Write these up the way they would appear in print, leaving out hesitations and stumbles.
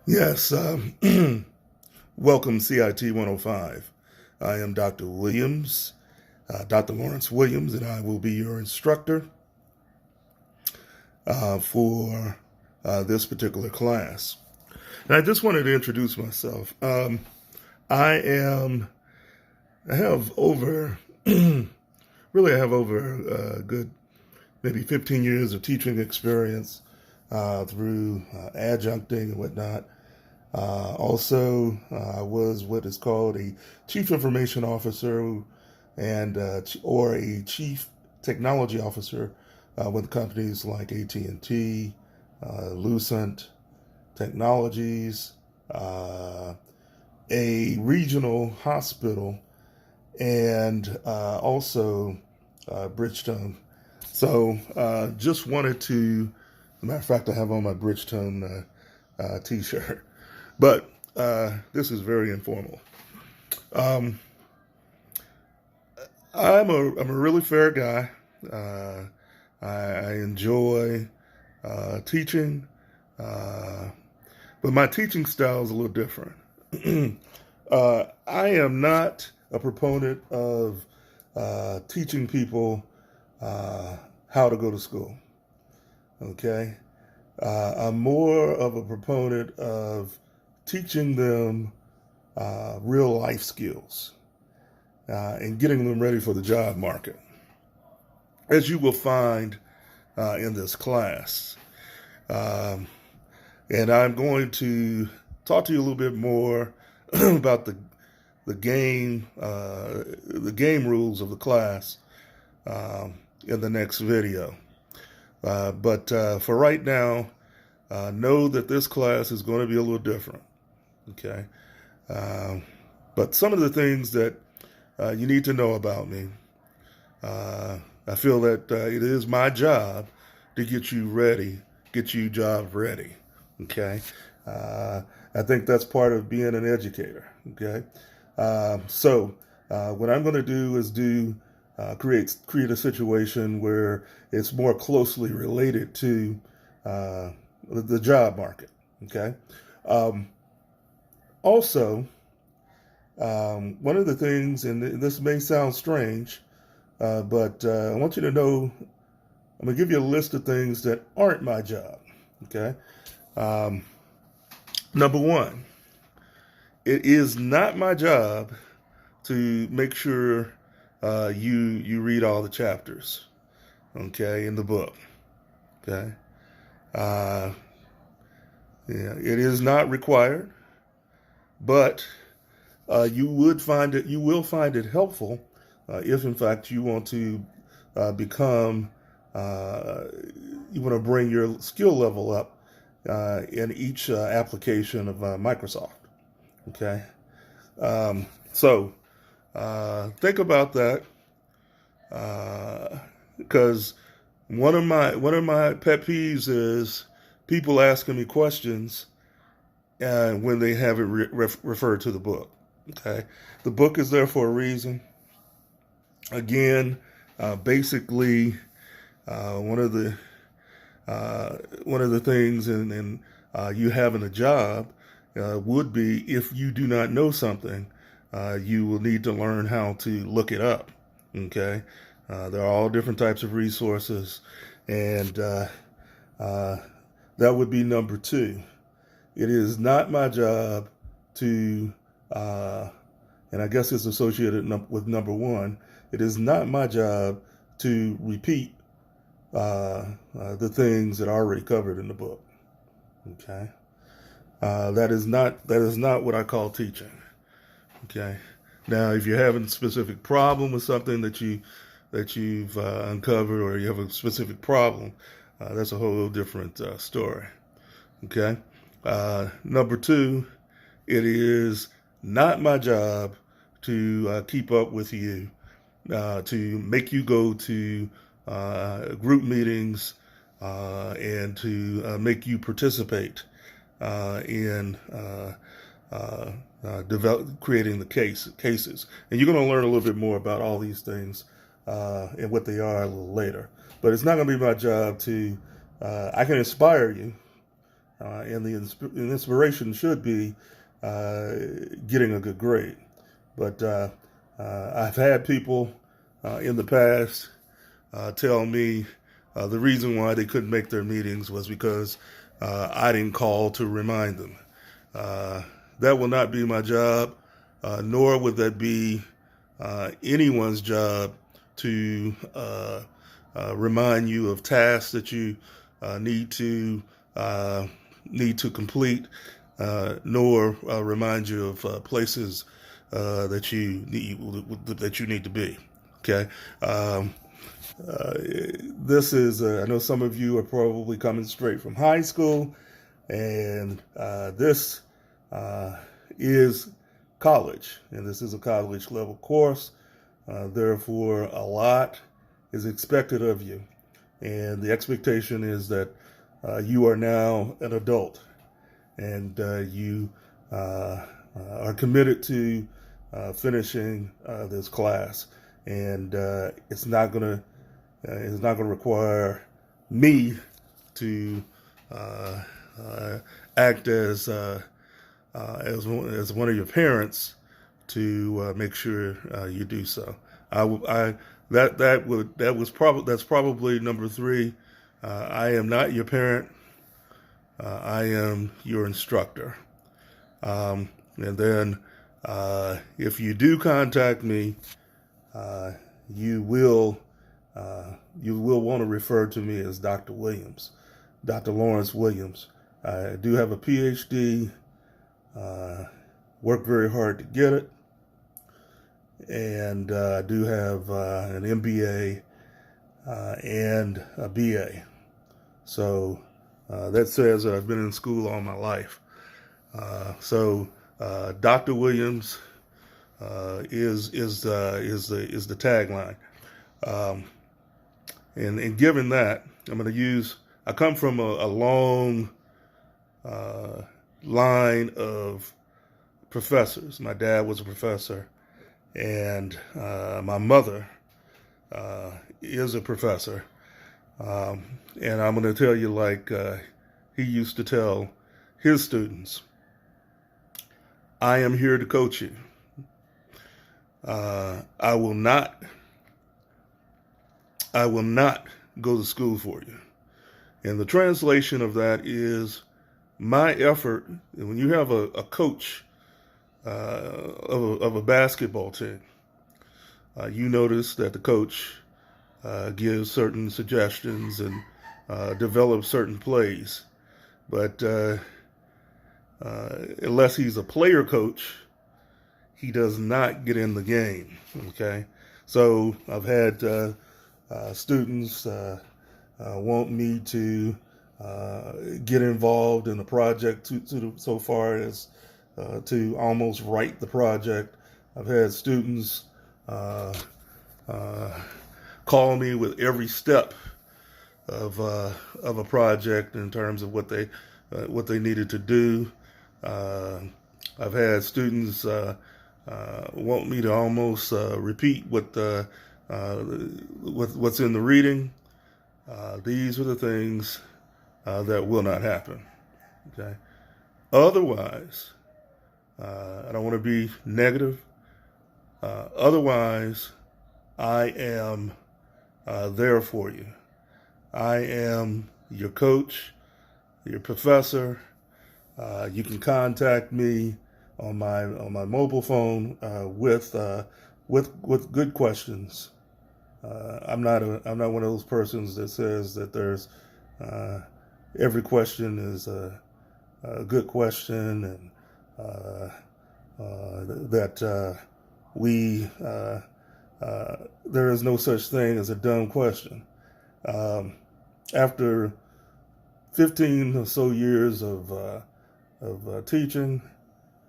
Yes, welcome CIT 105. I am Dr. Williams, Dr. Lawrence Williams, and I will be your instructor for this particular class. And I just wanted to introduce myself. I am, I have over, I have over a good maybe 15 years of teaching experience through adjuncting and whatnot. I was what is called a chief information officer and or a chief technology officer with companies like AT&T, Lucent Technologies, a regional hospital, and also Bridgestone. So just wanted to, as a matter of fact, I have on my Bridgestone t-shirt. But this is very informal. Um, I'm a really fair guy. Uh, I enjoy teaching, uh, but my teaching style is a little different. I am not a proponent of teaching people how to go to school. Okay, I'm more of a proponent of teaching them real life skills and getting them ready for the job market, as you will find in this class. Um, and I'm going to talk to you a little bit more about the game rules of the class in the next video. But for right now, know that this class is going to be a little different. Okay. Um, but some of the things that you need to know about me, I feel that it is my job to get you ready, get you job ready. Okay. Uh, I think that's part of being an educator. Okay. What I'm going to do is create a situation where it's more closely related to the job market. Okay. Um, Also, one of the things, and this may sound strange, but I want you to know I'm going to give you a list of things that aren't my job. Okay. Um, Number one, it is not my job to make sure you read all the chapters. Okay, in the book. Okay. Uh, yeah, it is not required, but you will find it helpful if, in fact, you want to become, uh, you want to bring your skill level up in each application of Microsoft. Okay, um, so think about that because one of my pet peeves is people asking me questions when they haven't referred to the book. Okay, the book is there for a reason. Again, basically, uh, one of the one of the things in you having a job would be if you do not know something, you will need to learn how to look it up. Okay, there are all different types of resources, and uh, that would be number two. It is not my job to, uh, and I guess it's associated with number one. It is not my job to repeat the things that are already covered in the book. Okay, that is not what I call teaching. Okay, now if you're having a specific problem with something that you've uncovered, or you have a specific problem, that's a whole different story. Okay, number two, it is not my job to keep up with you, to make you go to group meetings and to make you participate in creating the cases. And you're going to learn a little bit more about all these things and what they are a little later. But it's not going to be my job to. I can inspire you, and the inspiration should be getting a good grade. But I've had people in the past tell me the reason why they couldn't make their meetings was because I didn't call to remind them. That will not be my job, nor would that be anyone's job to remind you of tasks that you need to complete, nor remind you of places that you need to be. Okay. This is, I know some of you are probably coming straight from high school, and this is college, and this is a college level course. Therefore, a lot is expected of you, and the expectation is that you are now an adult, and you are committed to finishing this class, and it's not going to require me to act as one of your parents to make sure you do so. That's probably number three. I am not your parent. I am your instructor. And then if you do contact me, you will want to refer to me as Dr. Williams, Dr. Lawrence Williams. I do have a PhD, worked very hard to get it, and I do have an MBA and a BA. So that says that I've been in school all my life. So Dr. Williams is the tagline. And given that, I come from a long line of professors. My dad was a professor, and my mother is a professor. And I'm going to tell you, like he used to tell his students, I am here to coach you. I will not go to school for you. And the translation of that is my effort. When you have a coach of a basketball team, you notice that the coach gives certain suggestions and develops certain plays. But unless he's a player coach, he does not get in the game. Okay, so I've had students want me to get involved in the project so far as to almost write the project. I've had students call me with every step of a project in terms of what they needed to do. I've had students want me to almost repeat what's in the reading. These are the things that will not happen. Okay. Otherwise, I don't want to be negative. Otherwise, I am there for you. I am your coach, your professor. You can contact me on my mobile phone with good questions. I'm not one of those persons that says that there's every question is a good question, and that there is no such thing as a dumb question. After 15 or so years of teaching,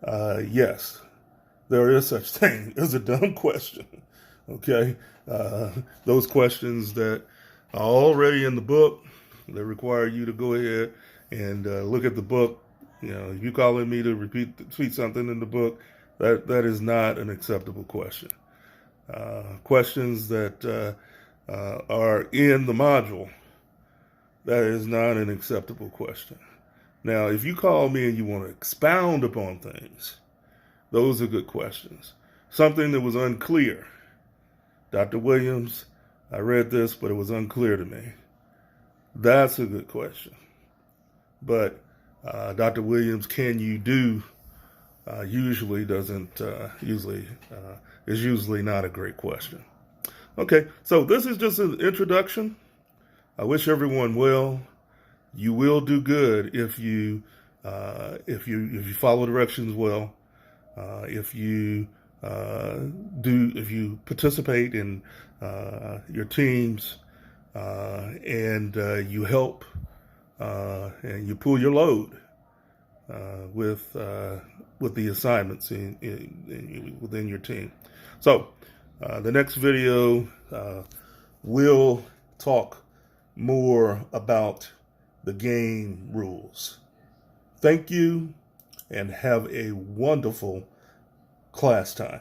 yes, there is such thing as a dumb question. Okay, those questions that are already in the book that require you to go ahead and look at the book. You know, if you're calling me to repeat something in the book, that is not an acceptable question. Questions that are in the module, that is not an acceptable question. Now, if you call me and you want to expound upon things, those are good questions. Something that was unclear. Dr. Williams, I read this, but it was unclear to me. That's a good question. But Dr. Williams, can you do usually doesn't is usually not a great question. Okay, so this is just an introduction. I wish everyone well. You will do good if you follow directions well. If you participate in your teams and you help and you pull your load with the assignments within your team. So the next video will talk more about the game rules. Thank you and have a wonderful class time.